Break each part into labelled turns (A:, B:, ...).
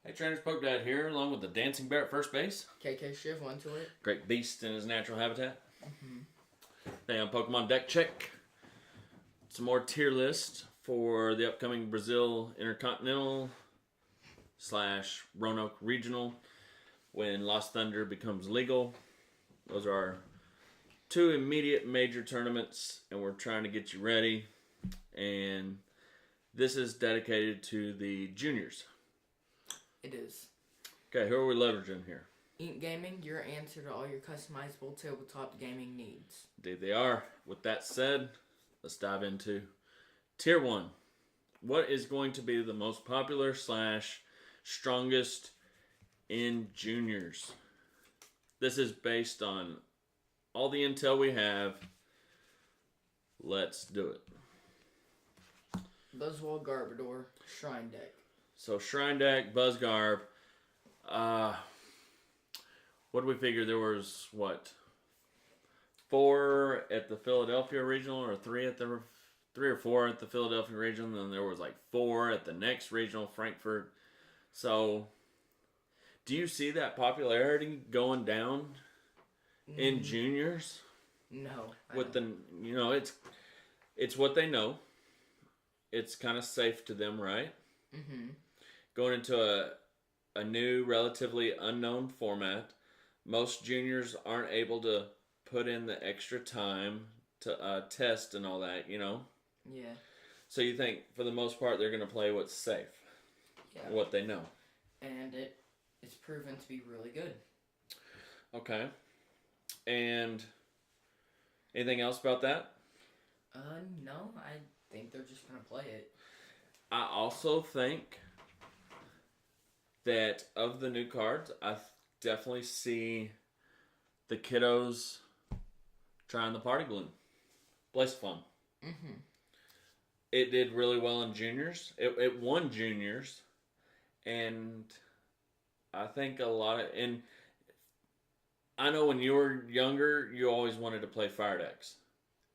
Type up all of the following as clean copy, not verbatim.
A: Hey, Trainers, Poke Dad here, along with the Dancing Bear at first base.
B: KK Shiv went to it.
A: Great beast in his natural habitat. Hey, on Pokemon Deck Check. Some more tier list for the upcoming Brazil Intercontinental / Roanoke Regional when Lost Thunder becomes legal. Those are our two immediate major tournaments, and we're trying to get you ready. And this is dedicated to the juniors.
B: It is.
A: Okay, who are we leveraging here?
B: Ink Gaming, your answer to all your customizable tabletop gaming needs.
A: Indeed they are. With that said, let's dive into Tier 1. What is going to be the most popular / strongest in juniors? This is based on all the intel we have. Let's do it.
B: Buzzwole Garbodor, Shrine Deck.
A: So Shrine Deck, Buzzgarb. What do we figure? There was, 4 at the Philadelphia Regional, or 3 or 4 at the Philadelphia Regional, and then there was 4 at the next regional, Frankfurt. So, do you see that popularity going down in juniors?
B: No.
A: It's what they know. It's kind of safe to them, right?
B: Mm-hmm.
A: Going into a new, relatively unknown format. Most juniors aren't able to put in the extra time to test and all that,
B: Yeah.
A: So you think, for the most part, they're going to play what's safe, what they know.
B: And it's proven to be really good.
A: Okay. And anything else about that?
B: No. I think they're just going to play it.
A: I also think that of the new cards, I definitely see the kiddos trying the Party Balloon. Blaze of Fun.
B: Mm-hmm.
A: It did really well in juniors. It won juniors. And I think and I know when you were younger, you always wanted to play Fire Decks.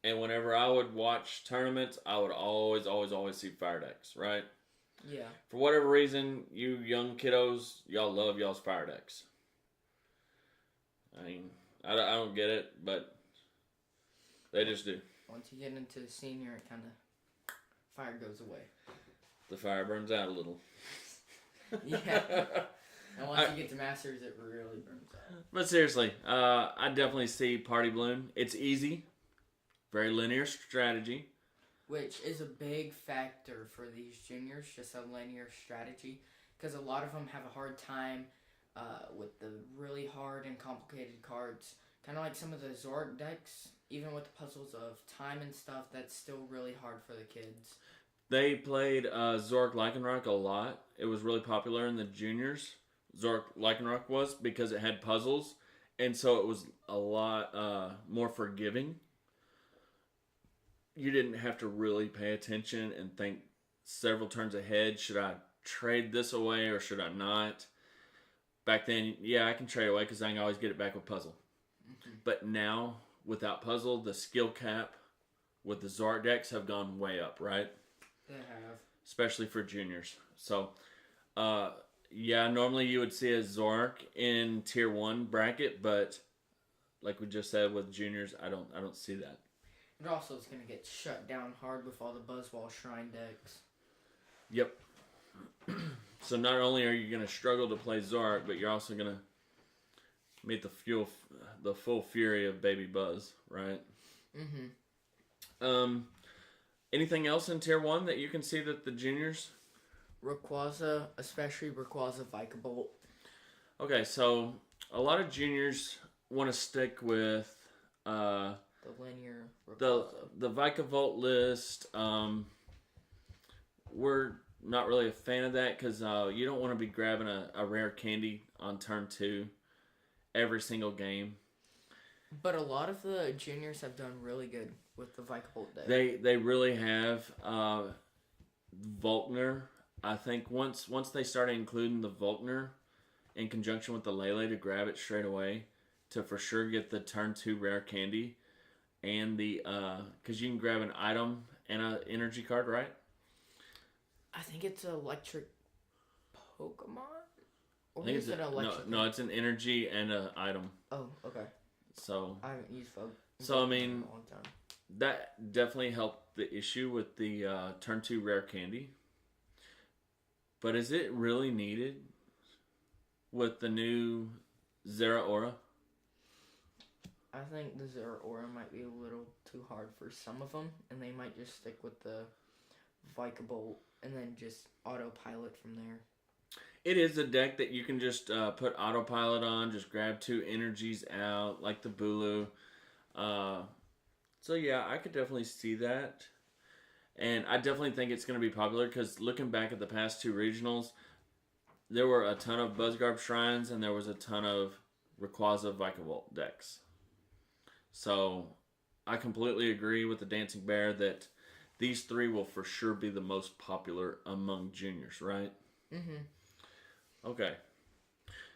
A: And whenever I would watch tournaments, I would always see Fire Decks, right?
B: Yeah.
A: For whatever reason, you young kiddos, y'all love y'all's Fire Decks. I mean, I don't get it, but they just do.
B: Once you get into senior, it kind of fire goes away.
A: The fire burns out a little.
B: Yeah. And once you get to Masters, it really burns out.
A: But seriously, I definitely see Party Balloon. It's easy. Very linear strategy.
B: Which is a big factor for these juniors, just a linear strategy. Because a lot of them have a hard time with the really hard and complicated cards. Kind of like some of the Zork decks, even with the puzzles of time and stuff, that's still really hard for the kids.
A: They played Zork Lycanroc a lot. It was really popular in the juniors. Zork Lycanroc was, because it had puzzles. And so it was a lot more forgiving. You didn't have to really pay attention and think several turns ahead. Should I trade this away or should I not? Back then, I can trade away because I can always get it back with puzzle.
B: Mm-hmm.
A: But now, without puzzle, the skill cap with the Zork decks have gone way up, right?
B: They have.
A: Especially for juniors. So, normally you would see a Zork in Tier 1 bracket, but like we just said with juniors, I don't see that.
B: It also is going to get shut down hard with all the Buzzwole Shrine decks.
A: Yep. So not only are you going to struggle to play Zork, but you're also going to meet the full fury of Baby Buzz, right?
B: Mm-hmm.
A: Anything else in Tier 1 that you can see that the juniors?
B: Rayquaza, especially Rayquaza Vikavolt.
A: Okay, so a lot of juniors want to stick with
B: the linear Rayquaza.
A: The Vikavolt list. We're not really a fan of that because you don't want to be grabbing a rare candy on turn 2 every single game.
B: But a lot of the juniors have done really good with the Vikavolt deck.
A: They really have. Volkner, I think once they started including the Volkner in conjunction with the Lele to grab it straight away, to for sure get the turn 2 rare candy, and the because you can grab an item and an energy card, right?
B: I think it's electric Pokemon. Or
A: I think
B: is
A: it's
B: it an electric?
A: no, it's an energy and an item.
B: Oh, okay.
A: So
B: I haven't used Vogue.
A: So, I mean,
B: in a long time.
A: that definitely helped the issue with the turn 2 rare candy. But is it really needed with the new Zeraora?
B: I think the Zeraora might be a little too hard for some of them, and they might just stick with the Vikavolt and then just autopilot from there.
A: It is a deck that you can just put autopilot on, just grab 2 energies out, like the Bulu. So yeah, I could definitely see that. And I definitely think it's going to be popular because looking back at the past 2 regionals, there were a ton of Buzzgarb Shrines and there was a ton of Rayquaza Vikavolt decks. So I completely agree with the Dancing Bear that these 3 will for sure be the most popular among juniors, right?
B: Mm-hmm.
A: Okay.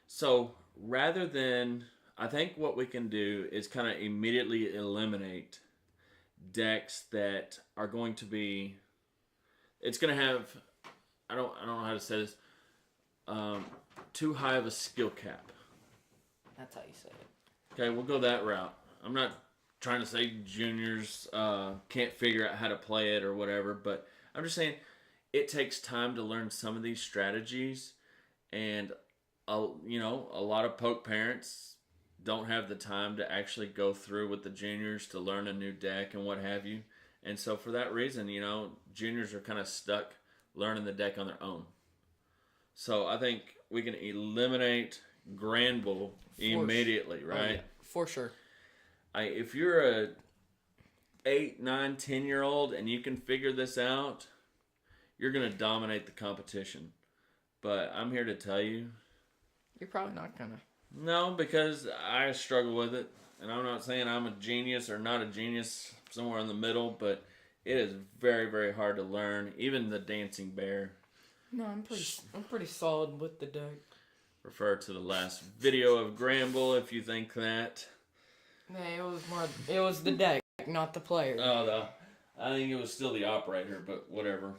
A: So rather than, I think what we can do is kind of immediately eliminate decks that are going to be, it's going to have, I don't know how to say this, too high of a skill cap.
B: That's how you say it.
A: Okay, we'll go that route. I'm not trying to say juniors can't figure out how to play it or whatever, but I'm just saying it takes time to learn some of these strategies, and a lot of poke parents don't have the time to actually go through with the juniors to learn a new deck and what have you. And so for that reason, juniors are kind of stuck learning the deck on their own. So I think we can eliminate Granbull immediately, right?
B: Oh, yeah. For sure.
A: If you're a 8, 9, 10-year-old and you can figure this out, you're going to dominate the competition. But I'm here to tell you,
B: you're probably not going to.
A: No, because I struggle with it. And I'm not saying I'm a genius or not a genius, somewhere in the middle, but it is very, very hard to learn. Even the Dancing Bear.
B: No, I'm pretty solid with the deck.
A: Refer to the last video of Granbull if you think that.
B: Yeah, it was the deck, not the player.
A: Oh, I think it was still the operator, but whatever.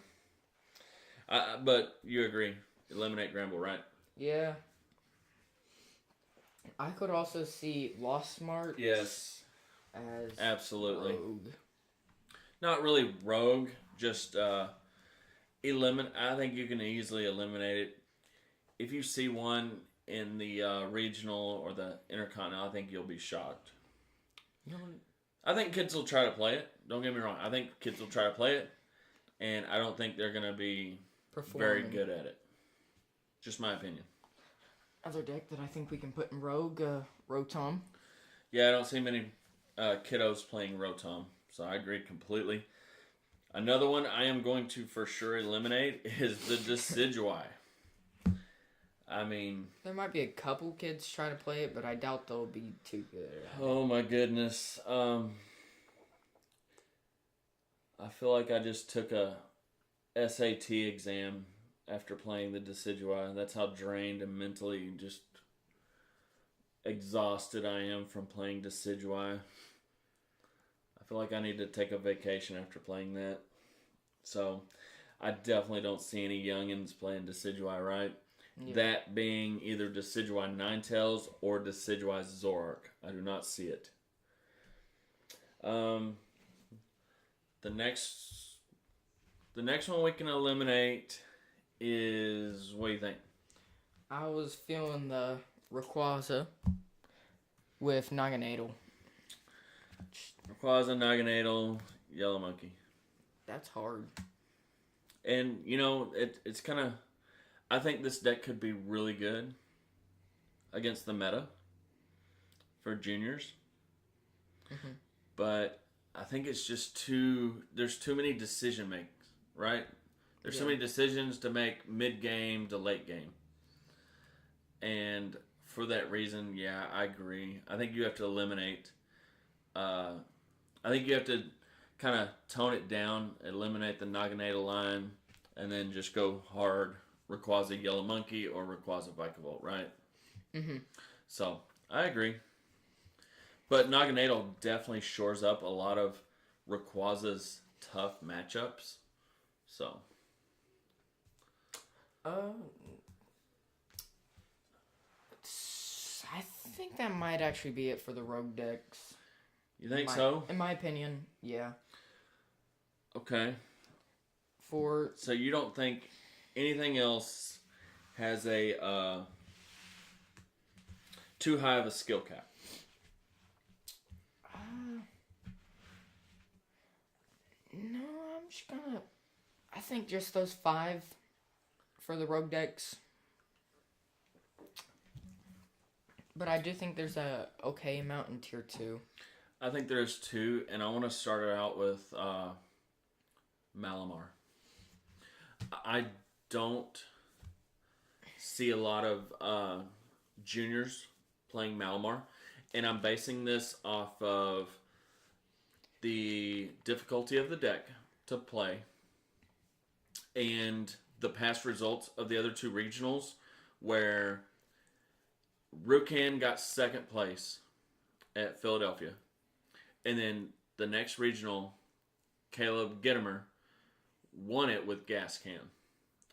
A: But you agree, eliminate Granbull, right?
B: Yeah. I could also see Lost Smart.
A: Yes.
B: As
A: absolutely.
B: Rogue.
A: Not really rogue, just eliminate. I think you can easily eliminate it. If you see one in the regional or the intercontinental, I think you'll be shocked. I think kids will try to play it. Don't get me wrong. I think kids will try to play it, and I don't think they're going to be very good at it. Just my opinion.
B: Other deck that I think we can put in Rogue, Rotom.
A: Yeah, I don't see many kiddos playing Rotom, so I agree completely. Another one I am going to for sure eliminate is the Decidueye. I mean,
B: there might be a couple kids trying to play it, but I doubt they'll be too good.
A: Oh my goodness. I feel like I just took a SAT exam after playing the Decidueye. That's how drained and mentally just exhausted I am from playing Decidueye. I feel like I need to take a vacation after playing that. So, I definitely don't see any youngins playing Decidueye, right? Yeah. That being either Decidueye Ninetales or Decidueye Zoroark. I do not see it. The next one we can eliminate is, what do you think?
B: I was feeling the Rayquaza with Naganadel.
A: Rayquaza, Naganadel, Yellow Monkey.
B: That's hard.
A: And, it's kind of... I think this deck could be really good against the meta for juniors. Mm-hmm. But I think it's just there's too many decision makes, right? There's so many decisions to make mid-game to late game. And for that reason, yeah, I agree. I think you have to eliminate... I think you have to kind of tone it down, eliminate the Naganadel line, and then just go hard Rayquaza Yellow Monkey or Rayquaza Vikavolt, right? Mm-hmm. So, I agree. But Naganadel definitely shores up a lot of Rayquaza's tough matchups. So.
B: think that might actually be it for the rogue decks.
A: You think so?
B: In my opinion, yeah.
A: Okay. So you don't think anything else has a too high of a skill cap?
B: No, I'm just gonna... I think just those 5 for the rogue decks. But I do think there's a okay amount in tier 2.
A: I think there's 2, and I want to start it out with Malamar. I don't see a lot of juniors playing Malamar, and I'm basing this off of the difficulty of the deck to play and the past results of the other 2 regionals, where Rukan got 2nd place at Philadelphia, and then the next regional, Caleb Gittimer won it with Gas Can.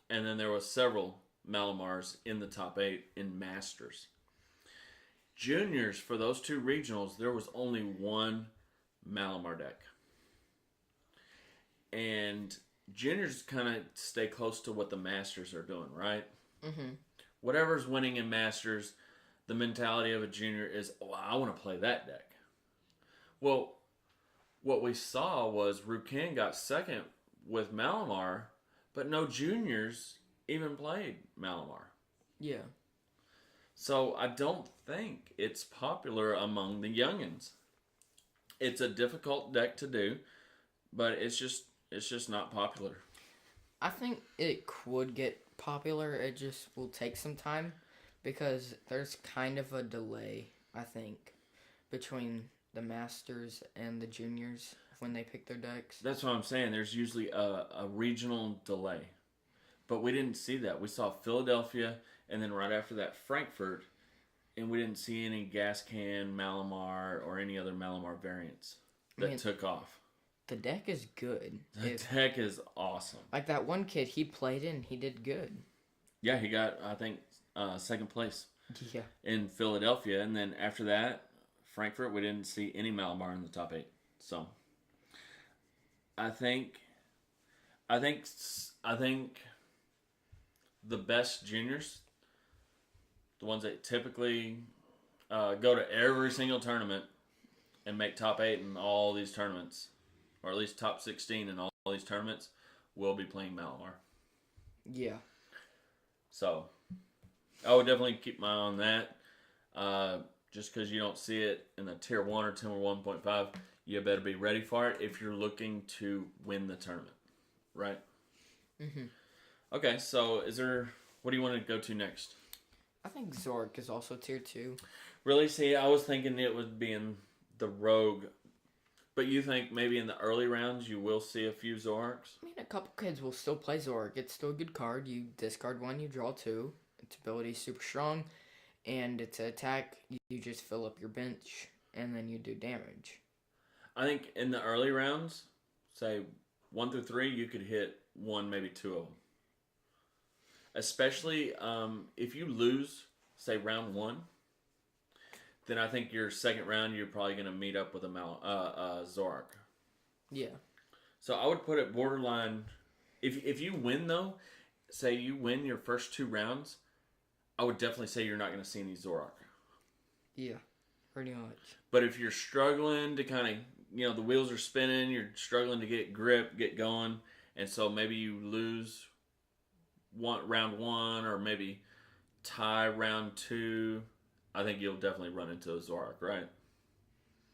A: And then there was several Malamars in the top 8 in Masters. Juniors, for those 2 regionals, there was only 1 Malamar deck. And juniors kind of stay close to what the Masters are doing, right?
B: Mm-hmm.
A: Whatever's winning in Masters, the mentality of a junior is, oh, I want to play that deck. Well, what we saw was Rukan got 2nd with Malamar, but no juniors even played Malamar.
B: Yeah.
A: So I don't think it's popular among the youngins. It's a difficult deck to do, but it's just not popular.
B: I think it could get popular. It just will take some time because there's kind of a delay, I think, between the Masters and the juniors when they pick their decks.
A: That's what I'm saying. There's usually a regional delay. But we didn't see that. We saw Philadelphia, and then right after that, Frankfurt, and we didn't see any Gas Can, Malamar, or any other Malamar variants that took off.
B: The deck is good.
A: The deck is awesome.
B: Like that one kid, he played in, he did good.
A: Yeah, he got, I think, 2nd place.
B: Yeah. In
A: Philadelphia, and then after that, Frankfurt, we didn't see any Malamar in the top 8. So, I think the best juniors, the ones that typically go to every single tournament and make top 8 in all these tournaments, or at least top 16 in all these tournaments, will be playing Malamar.
B: Yeah.
A: So, I would definitely keep my eye on that. Just because you don't see it in the tier 1 or tier 1.5, you better be ready for it if you're looking to win the tournament. Right?
B: Mm-hmm.
A: Okay, so what do you want to go to next?
B: I think Zork is also tier 2.
A: Really? See, I was thinking it would be in the Rogue. But you think maybe in the early rounds you will see a few Zorks?
B: I mean, a couple kids will still play Zork. It's still a good card. You discard 1, you draw 2. Its ability is super strong. And its attack, you just fill up your bench, and then you do damage.
A: I think in the early rounds, say 1 through 3, you could hit 1, maybe 2 of them. Especially if you lose, say, round 1, then I think your second round, you're probably going to meet up with a Zorak.
B: Yeah.
A: So I would put it borderline. If you win, though, say you win your first 2 rounds, I would definitely say you're not going to see any Zorak.
B: Yeah, pretty much.
A: But if you're struggling to kind of, the wheels are spinning, you're struggling to get grip, get going, and so maybe you lose round 1 or maybe tie round 2, I think you'll definitely run into a Zorak, right?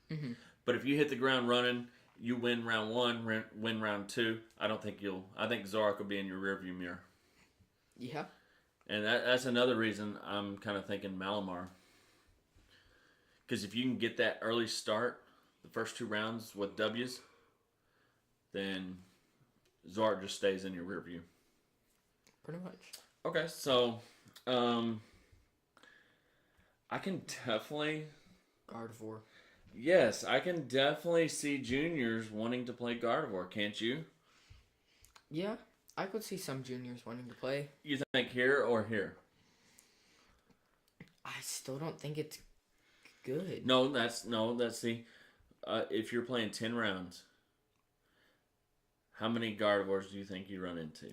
B: Mm-hmm.
A: But if you hit the ground running, you win round 1, win round 2, I think Zorak will be in your rearview mirror.
B: Yeah.
A: And that's another reason I'm kind of thinking Malamar. Because if you can get that early start, the first 2 rounds with W's, then Zorak just stays in your rear view.
B: Pretty much.
A: Okay, so I can definitely...
B: Gardevoir.
A: Yes, I can definitely see juniors wanting to play Gardevoir, can't you?
B: Yeah, I could see some juniors wanting to play.
A: You think here or here?
B: I still don't think it's good.
A: No, that's the. If you're playing 10 rounds, how many Gardevoirs do you think you run into?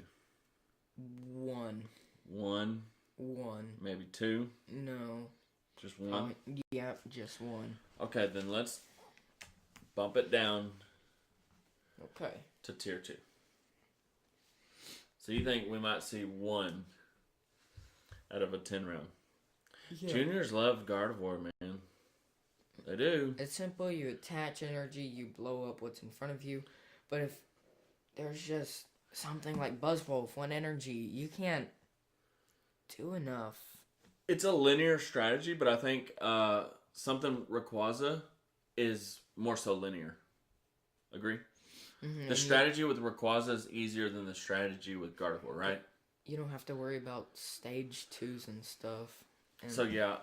B: One.
A: One. Maybe two.
B: No.
A: Just one.
B: Yeah, just one.
A: Okay, then let's bump it down.
B: Okay.
A: To tier 2. So you think we might see one out of a 10 round? Yeah. Juniors love Gardevoir, man. They do.
B: It's simple. You attach energy, you blow up what's in front of you. But if there's just something like Buzzwolf, one energy, you can't do enough.
A: It's a linear strategy, but I think something Rayquaza is more so linear. Agree? Mm-hmm. The strategy with Rayquaza is easier than the strategy with Gardevoir, right?
B: You don't have to worry about stage 2s and stuff. And
A: so yeah,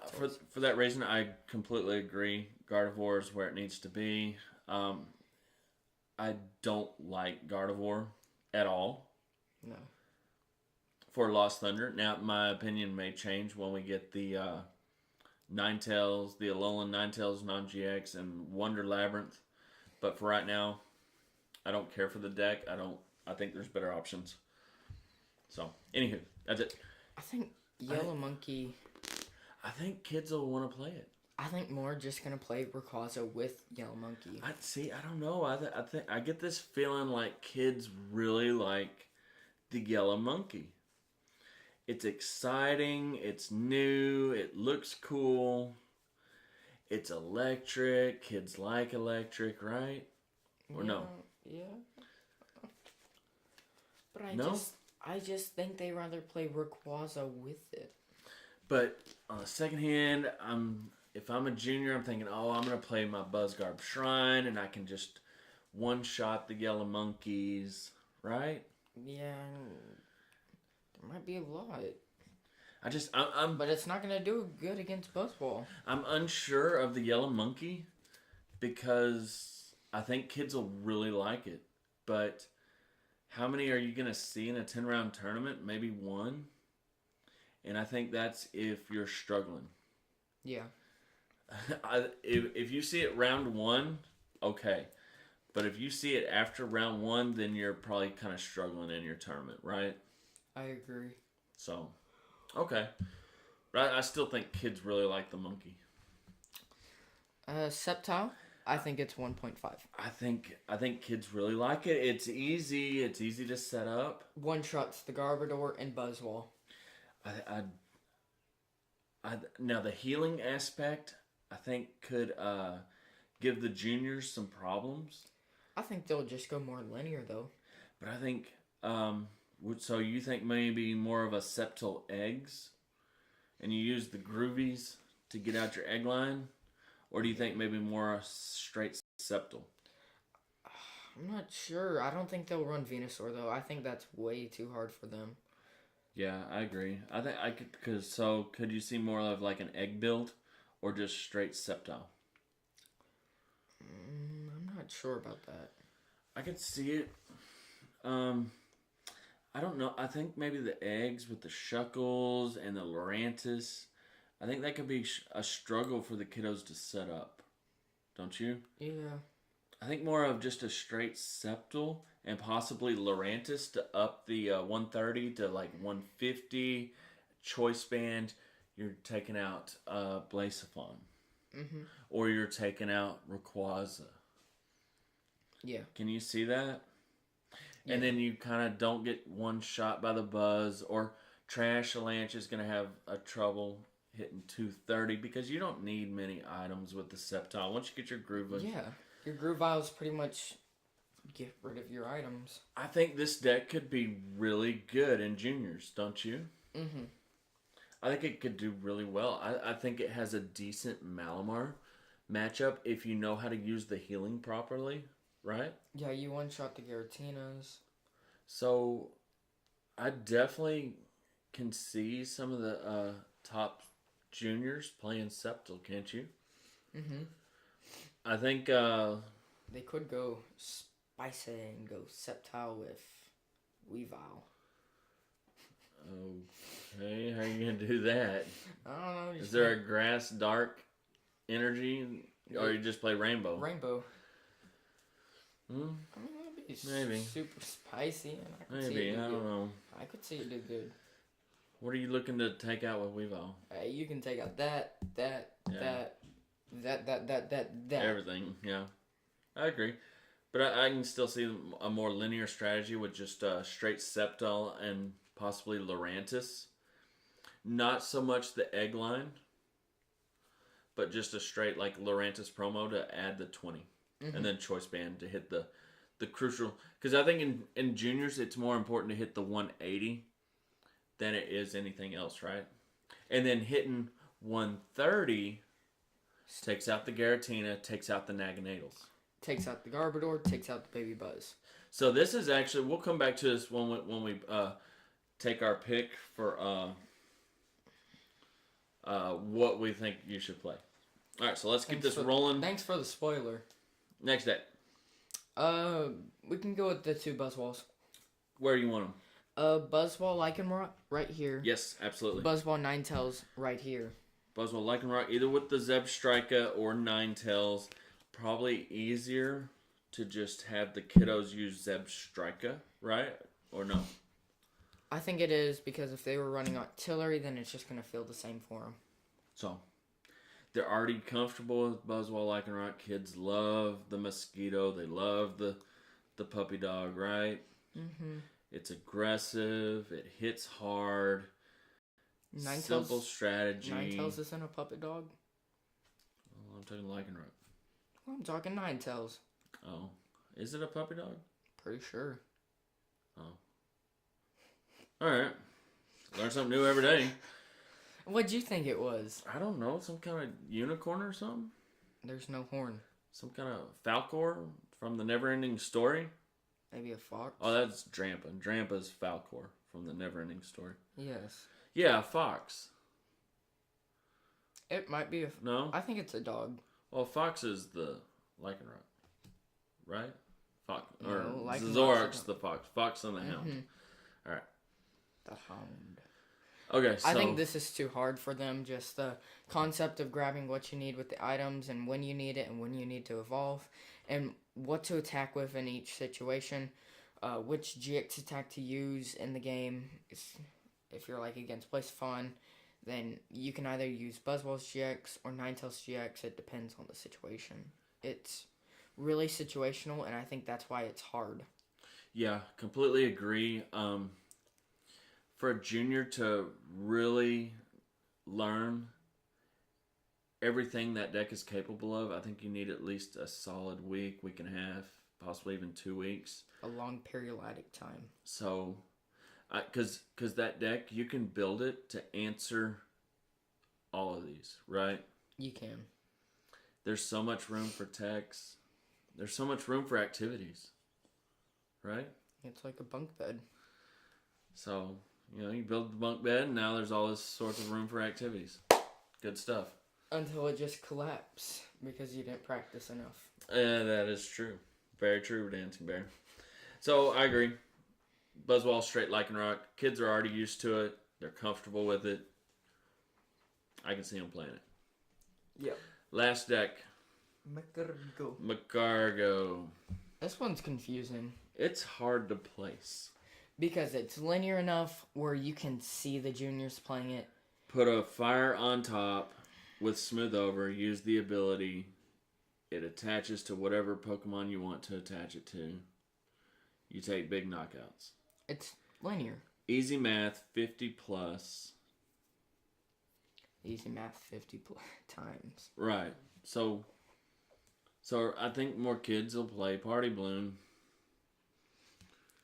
A: for that reason, I completely agree. Gardevoir is where it needs to be. I don't like Gardevoir at all.
B: No.
A: For Lost Thunder. Now, my opinion may change when we get the Ninetales, the Alolan Ninetales non-GX, and Wonder Labyrinth. But for right now, I don't care for the deck. I think there's better options. So, anywho, that's it.
B: I think Yellow Monkey.
A: I think kids will want to play it.
B: I think more just gonna play Rayquaza with Yellow Monkey.
A: I don't know. I think I get this feeling like kids really like the Yellow Monkey. It's exciting. It's new. It looks cool. It's electric. Kids like electric, right? Or no?
B: Yeah. But I just think they rather play Rayquaza with it.
A: But on the second hand, if I'm a junior, I'm thinking, I'm going to play my Buzzgarb Shrine, and I can just one-shot the Yellow Monkeys, right?
B: Yeah, there might be a lot.
A: I'm
B: but it's not going to do good against Buzzball.
A: I'm unsure of the Yellow Monkey because I think kids will really like it. But how many are you going to see in a 10-round tournament? Maybe one. And I think that's if you're struggling.
B: Yeah.
A: If you see it round 1, okay. But if you see it after round 1, then you're probably kind of struggling in your tournament, right?
B: I agree.
A: So, okay. But I still think kids really like the monkey.
B: Sceptile, I think it's 1.5.
A: I think kids really like it. It's easy. It's easy to set up.
B: One shots the Garbodor and Buzzwole.
A: Now the healing aspect, I think could give the juniors some problems.
B: I think they'll just go more linear though.
A: But I think so you think maybe more of a Sceptile eggs, and you use the Groovies to get out your egg line, or do you think maybe more a straight Sceptile?
B: I'm not sure. I don't think they'll run Venusaur though. I think that's way too hard for them.
A: Yeah, I agree. I think I could. Could you see more of like an egg build, or just straight Sceptile?
B: I'm not sure about that.
A: I could see it. I don't know. I think maybe the eggs with the Shuckles and the Lurantis. I think that could be a struggle for the kiddos to set up. Don't you?
B: Yeah.
A: I think more of just a straight Sceptile and possibly Lurantis to up the 130 to like 150. Choice Band, you're taking out Blaziken. Mm-hmm. Or you're taking out Rayquaza.
B: Yeah.
A: Can you see that? Yeah. And then you kind of don't get one shot by the Buzz, or Trashalanche is going to have a trouble hitting 230 because you don't need many items with the Sceptile. Once you get your Groovile.
B: Yeah. Your Grooviles pretty much get rid of your items.
A: I think this deck could be really good in juniors, don't you?
B: Mm-hmm.
A: I think it could do really well. I think it has a decent Malamar matchup if you know how to use the healing properly, right?
B: Yeah, you one-shot the Giratinas.
A: So, I definitely can see some of the top juniors playing Sceptile, can't you?
B: Mm-hmm.
A: I think
B: they could go spicy and go Sceptile with Weavile.
A: Okay, how are you gonna do that?
B: I don't know.
A: Is there a grass dark energy, or you just play rainbow?
B: Rainbow.
A: Hmm?
B: I mean, that'd be
A: Maybe.
B: super spicy, and I could see
A: Maybe,
B: it do
A: I don't
B: good.
A: know.
B: I could see it do good.
A: What are you looking to take out with Weavile?
B: You can take out that.
A: Yeah.
B: That.
A: Everything, yeah. I agree. But I can still see a more linear strategy with just straight Sceptile and possibly Lurantis. Not so much the egg line, but just a straight like Lurantis promo to add the 20. And then Choice Band to hit the crucial. Because I think in juniors it's more important to hit the 180 than it is anything else, right? And then hitting 130 takes out the Garatina, takes out the Naganadals.
B: Takes out the Garbodor, takes out the Baby Buzz.
A: So this is actually, we'll come back to this when we take our pick for what we think you should play. All right, so let's get this rolling.
B: Thanks for the spoiler.
A: Next deck.
B: We can go with the 2 Buzzwalls.
A: Where do you want them?
B: Buzzwall Lycanroc right here.
A: Yes, absolutely.
B: Buzzwall Ninetales right here.
A: Buzzwall Lycanroc, either with the Zebstrika or Ninetales. Probably easier to just have the kiddos use Zebstrika, right? Or no?
B: I think it is, because if they were running Artillery, then it's just going to feel the same for them.
A: So, they're already comfortable with Buzzwall Lycanroc. Kids love the Mosquito. They love the Puppy Dog, right?
B: Mm-hmm.
A: It's aggressive. It hits hard. Simple strategy.
B: Ninetales isn't a Puppy Dog?
A: Well, I'm talking Lycanroc.
B: Well, I'm talking Ninetales.
A: Oh. Is it a Puppy Dog?
B: Pretty sure.
A: Oh. Alright. Learn something new every day.
B: What'd you think it was?
A: I don't know. Some kind of unicorn or something?
B: There's no horn.
A: Some kind of Falcor from the Neverending Story?
B: Maybe a fox?
A: Oh, that's Drampa. Drampa's Falcor from the Neverending Story.
B: Yes.
A: Yeah, a fox.
B: It might be a...
A: No?
B: I think it's a dog.
A: Well, fox is the Lycanroc. Right? Fox.
B: No,
A: Or
B: Lycanroc's
A: Zoroark's the fox. Fox and the Hound. Alright.
B: The Hound.
A: Okay, so...
B: I think this is too hard for them. Just the concept of grabbing what you need with the items and when you need it and when you need to evolve. And what to attack with in each situation. Which GX attack to use in the game. If you're like against Blacephalon, then you can either use Buzzwall's GX or Ninetales GX. It depends on the situation. It's really situational, and I think that's why it's hard.
A: Yeah, completely agree. For a junior to really learn everything that deck is capable of, I think you need at least a solid week and a half, possibly even 2 weeks.
B: A long periodic time.
A: So, because that deck, you can build it to answer all of these, right?
B: You can.
A: There's so much room for techs. There's so much room for activities, right?
B: It's like a bunk bed.
A: So, you build the bunk bed, and now there's all this sorts of room for activities. Good stuff.
B: Until it just collapses because you didn't practice enough.
A: That is true. Very true, Dancing Bear. So, I agree. Buzzwall, straight Lycanroc. Kids are already used to it. They're comfortable with it. I can see them playing it.
B: Yep.
A: Last deck. Macargo.
B: This one's confusing.
A: It's hard to place.
B: Because it's linear enough where you can see the juniors playing it.
A: Put a fire on top with smooth over. Use the ability. It attaches to whatever Pokemon you want to attach it to. You take big knockouts.
B: It's linear.
A: Easy math, 50 plus.
B: Easy math 50 times.
A: Right. So I think more kids will play Party Balloon.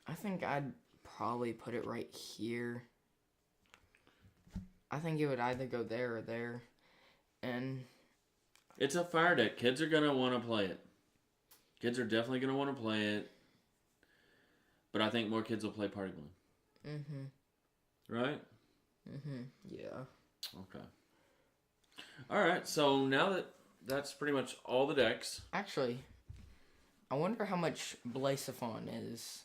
B: I think I'd probably put it right here. I think it would either go there or there. And
A: it's a fire deck. Kids are going to want to play it. Kids are definitely going to want to play it. But I think more kids will play Party Balloon. Mm-hmm. Right?
B: Mm-hmm. Yeah.
A: Okay. Alright, so now that's pretty much all the decks.
B: Actually, I wonder how much Blacephalon is.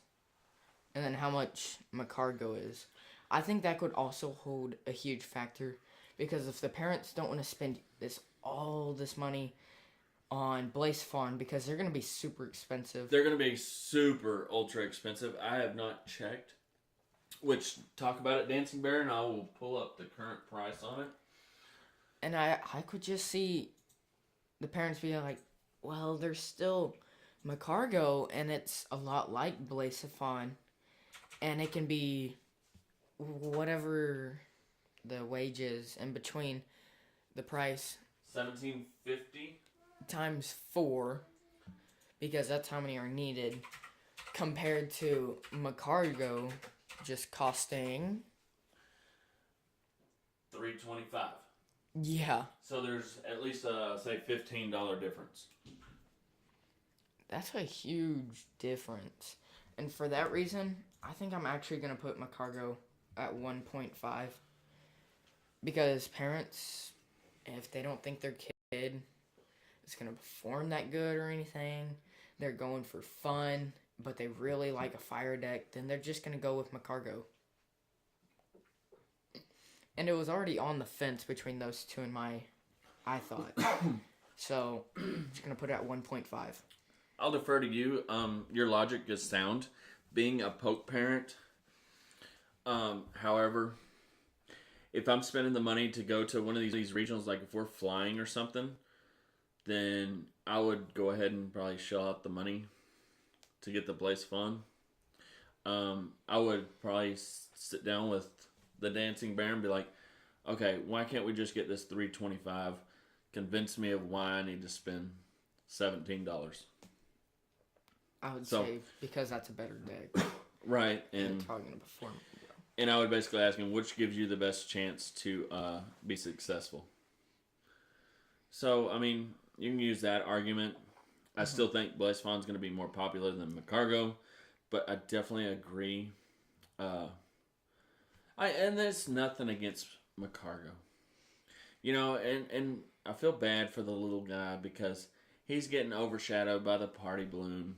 B: And then how much Macargo is. I think that could also hold a huge factor. Because if the parents don't want to spend this all this money on Blaze Fawn because they're going to be super expensive.
A: They're going to be super ultra expensive. I have not checked. Which, talk about it, Dancing Bear, and I will pull up the current price on it.
B: And I could just see the parents being like, well, there's still Macargo, and it's a lot like Blazephon, and it can be whatever the wage is in between the price.
A: $17.50
B: times 4, because that's how many are needed, compared to Macargo just costing
A: $3.25.
B: Yeah.
A: So there's at least a, say, $15 difference.
B: That's a huge difference. And for that reason, I think I'm actually going to put Macargo at 1.5. Because parents, if they don't think their kid is going to perform that good or anything, they're going for fun, but they really like a fire deck, then they're just going to go with Macargo. And it was already on the fence between those two I thought. So, just going to put it at 1.5.
A: I'll defer to you. Your logic is sound. Being a poke parent, however, if I'm spending the money to go to one of these regionals, like if we're flying or something, then I would go ahead and probably shell out the money to get the place fun. I would probably sit down with the Dancing Bear and be like, okay, why can't we just get this $3.25? Convince me of why I need to spend $17.
B: I would say because that's a better deck.
A: Right, and
B: it's probably going to perform.
A: And I would basically ask him, which gives you the best chance to be successful? So, I mean, you can use that argument. I still think Blazefon's going to be more popular than Macargo, but I definitely agree. And there's nothing against Macargo. You know, and I feel bad for the little guy because he's getting overshadowed by the Party Balloon.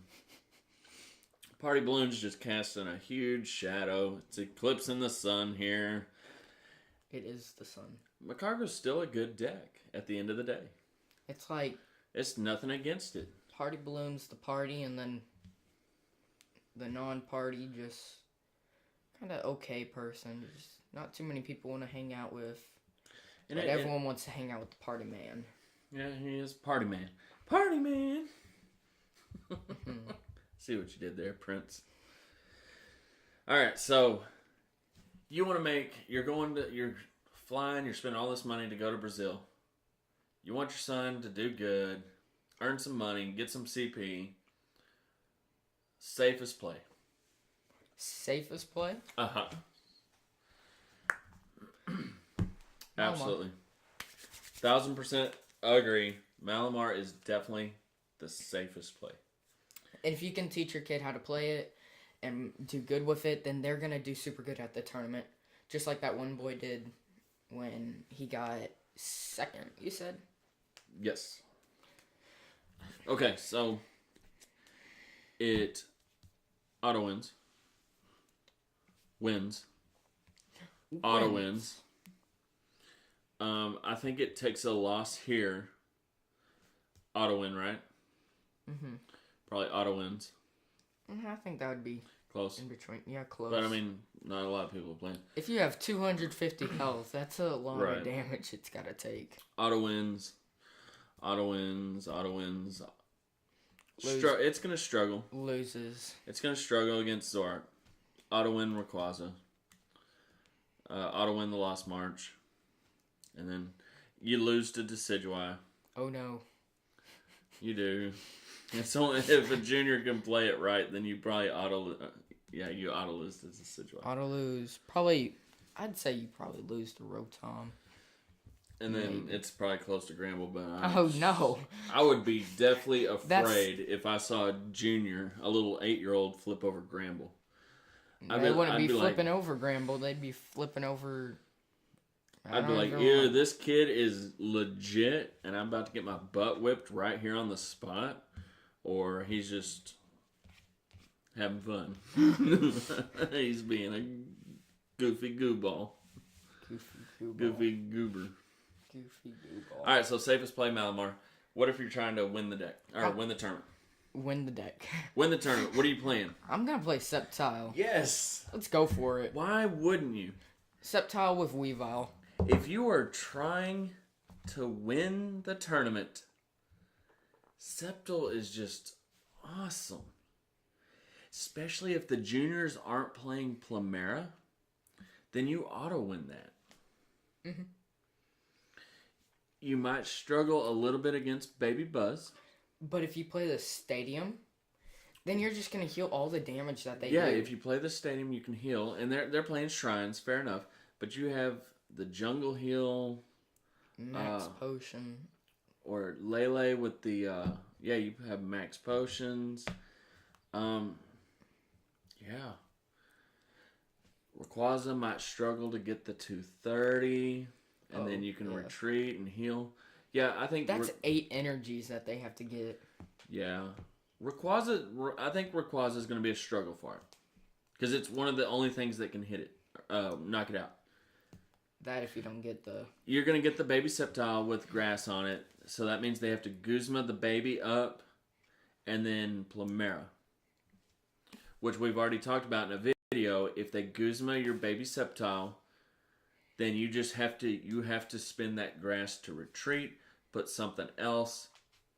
A: Party Balloon's just casting a huge shadow. It's eclipsing the sun here.
B: It is the sun.
A: Macargo's still a good deck at the end of the day.
B: It's like...
A: It's nothing against it.
B: Party Balloon's the party, and then the non-party just kind of okay person. Just not too many people want to hang out with. But everyone wants to hang out with the party man.
A: Yeah, he is party man. Party man! See what you did there, Prince. Alright, so you want to make, you're flying, you're spending all this money to go to Brazil. You want your son to do good, earn some money, get some CP. Safest play.
B: Safest play?
A: Uh-huh. Absolutely. 1000% agree. Malamar is definitely the safest play.
B: And if you can teach your kid how to play it and do good with it, then they're going to do super good at the tournament. Just like that one boy did when he got second, you said?
A: Yes. Okay, so it auto wins. Auto wins. I think it takes a loss here. Auto win, right?
B: Mm-hmm.
A: Probably auto wins.
B: I think that would be
A: close.
B: In between. Yeah, close.
A: But I mean, not a lot of people are playing.
B: If you have 250 health, that's a lot of damage it's got to take.
A: Auto wins. Auto wins. Auto wins. It's going to struggle.
B: Loses.
A: It's going to struggle against Zorak. Auto win Rayquaza. Auto win the Lost March. And then you lose to Decidueye.
B: Oh no.
A: You do. It's only if a junior can play it right, then you probably you auto lose to Decidueye.
B: Auto lose. Probably, I'd say you probably lose to Rotom.
A: And then it's probably close to Gramble, but
B: oh no.
A: I would be definitely afraid if I saw a junior, a little 8-year-old, flip over Gramble.
B: They wouldn't be flipping over Gramble. They'd be flipping over...
A: I'd be like, either this kid is legit and I'm about to get my butt whipped right here on the spot, or he's just having fun. He's being a goofy gooball.
B: Goofy goober. Goofy Google.
A: All right, so safest play, Malamar. What if you're trying to win the deck or win the tournament?
B: Win the deck.
A: Win the tournament. What are you playing?
B: I'm gonna play Sceptile.
A: Yes.
B: Let's go for it.
A: Why wouldn't you?
B: Sceptile with Weavile.
A: If you are trying to win the tournament, Sceptile is just awesome. Especially if the juniors aren't playing Plumera, then you auto-win that.
B: Mm-hmm.
A: You might struggle a little bit against Baby Buzz.
B: But if you play the Stadium, then you're just going to heal all the damage that they do.
A: Yeah, if you play the Stadium, you can heal. And they're playing Shrines, fair enough. But you have the Jungle Heal.
B: Max Potion.
A: Or Lele with the... you have Max Potions. Yeah. Rayquaza might struggle to get the 230. And then you can retreat and heal. Yeah, I think...
B: That's 8 energies that they have to get.
A: Yeah. Rayquaza, I think Rayquaza is going to be a struggle for it. Because it's one of the only things that can hit it. Knock it out.
B: That if you don't get the...
A: You're going to get the baby Sceptile with grass on it. So that means they have to Guzma the baby up. And then Plumera. Which we've already talked about in a video. If they Guzma your baby Sceptile... then you just have to spin that grass to retreat, put something else,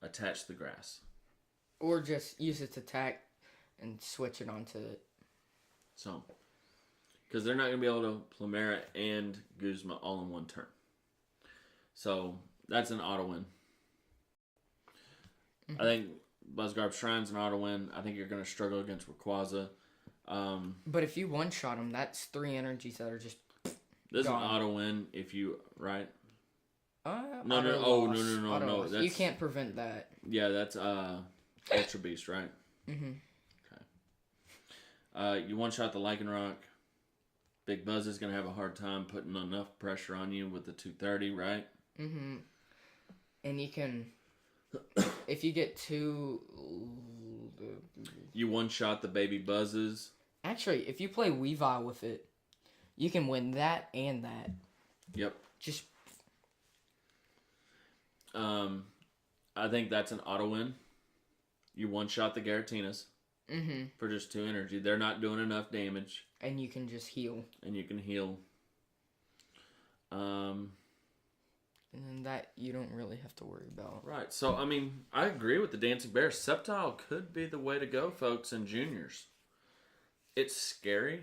A: attach the grass.
B: Or just use its attack and switch it onto it.
A: So, because they're not going to be able to Plumera and Guzma all in one turn. So, that's an auto win. Mm-hmm. I think Buzzgarb Shrine's an auto win. I think you're going to struggle against Rayquaza.
B: But if you one-shot them, that's 3 energies that are just...
A: This is an auto win if you, right?
B: No.
A: No.
B: You can't prevent that.
A: Yeah, that's Ultra Beast, right?
B: Mm-hmm.
A: Okay. You one-shot the Lycanroc. Big Buzz is going to have a hard time putting enough pressure on you with the 230, right?
B: Mm-hmm. And you can... if you get 2...
A: You one-shot the Baby Buzzes.
B: Actually, if you play Weavile with it, you can win that and that.
A: Yep.
B: Just.
A: I think that's an auto win. You one-shot the Garatinas.
B: Mm-hmm.
A: For just 2 energy. They're not doing enough damage.
B: And you can just heal.
A: And you can heal. And
B: then that you don't really have to worry about.
A: Right. So, I mean, I agree with the Dancing Bear. Sceptile could be the way to go, folks, in juniors. It's scary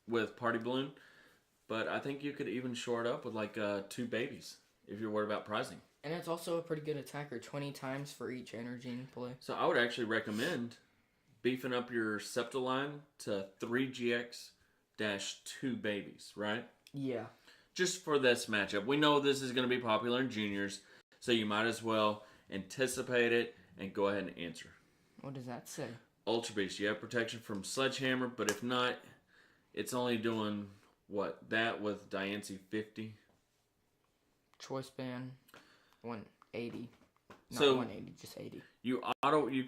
A: with Party Balloon, but I think you could even shore it up with like 2 babies if you're worried about prizing.
B: And it's also a pretty good attacker, 20 times for each energy in play.
A: So I would actually recommend beefing up your Sceptile line to 3 GX-2 babies, right?
B: Yeah.
A: Just for this matchup. We know this is going to be popular in juniors, so you might as well anticipate it and go ahead and answer.
B: What does that say?
A: Ultra Beast, you have protection from Sledgehammer, but if not... It's only doing, what, that with Diancie 50?
B: Choice Band, 180. Not
A: so
B: 180, just 80.
A: You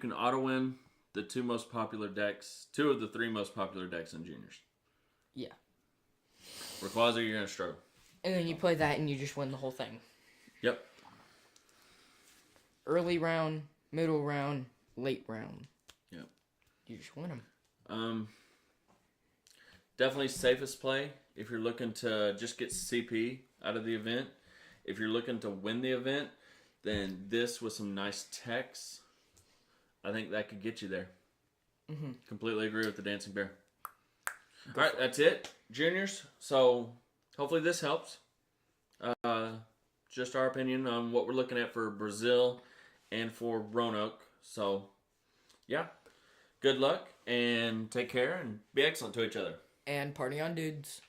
A: can auto-win the 2 most popular decks, 2 of the 3 most popular decks in juniors.
B: Yeah.
A: Rayquaza, you're going to struggle.
B: And then you play that and you just win the whole thing.
A: Yep.
B: Early round, middle round, late round.
A: Yep.
B: You just win them.
A: Definitely safest play if you're looking to just get CP out of the event. If you're looking to win the event, then this with some nice techs, I think that could get you there.
B: Mm-hmm.
A: Completely agree with the Dancing Bear. All right, that's it, juniors. So hopefully this helps. Just our opinion on what we're looking at for Brazil and for Roanoke. So, yeah, good luck and take care and be excellent to each other.
B: And party on, dudes.